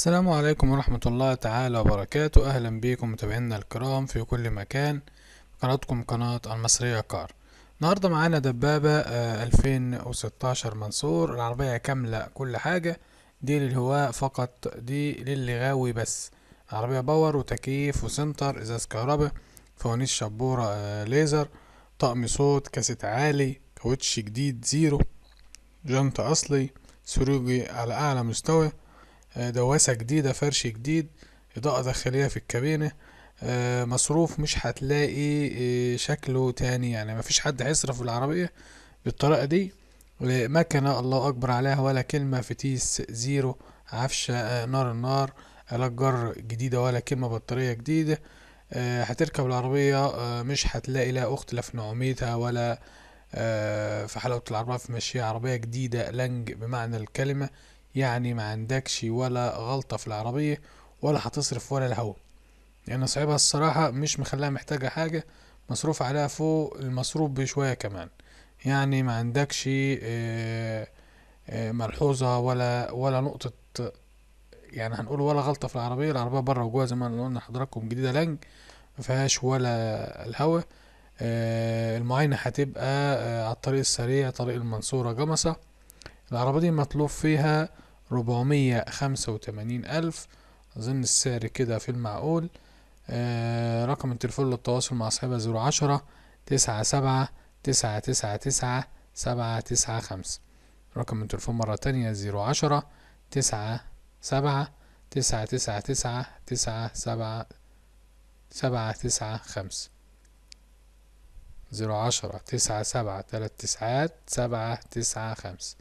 السلام عليكم ورحمة الله تعالى وبركاته. أهلا بكم متابعينا الكرام في كل مكان. قناتكم قناة المصرية كار. النهاردة معانا دبابة 2016 منصور. العربية كاملة كل حاجة، دي للهواء فقط، دي للي غاوي بس. عربية باور وتكييف وسنتر ازاز كهرباء، فوانيس شبورة ليزر، طقم صوت، كاسيت عالي، كاوتش جديد زيرو، جنط أصلي، سروجي على أعلى مستوى، دواسة جديدة، فرش جديد، إضاءة داخلية في الكابينة. مصروف مش هتلاقي شكله تاني، يعني مفيش حد هيصرف في العربية بالطريقة دي. مكنة الله أكبر عليها، ولا كلمة، فتيس زيرو، عفشة نار النار، آلات جر جديدة، ولا كلمة، بطارية جديدة. هتركب العربية مش هتلاقي لا أخت لا في نعوميتها ولا في حلاوة العربية، في مشيها. عربية جديدة لنج بمعنى الكلمة، يعني ما عندكش ولا غلطة في العربية، ولا هتصرف ولا الهوا. يعني صعبها الصراحة مش مخليها محتاجة حاجة، مصروف عليها فوق المصروف بشوية كمان. يعني ما عندكش ملحوظة ولا نقطة، يعني هنقول ولا غلطة في العربية. العربية بره وجوه زي ما قلنا لحضراتكم جديدة لنج، مفيهاش ولا الهوا. المعاينة هتبقى على الطريق السريع، طريق المنصورة جمصة. العربية دي مطلوب فيها 485 ألف، أظن السعر كده في المعقول. رقم التليفون للتواصل مع صاحبها 010 97 999 795. رقم التليفون مرة تانية 010 97 999 795. 010 97 3 9 795.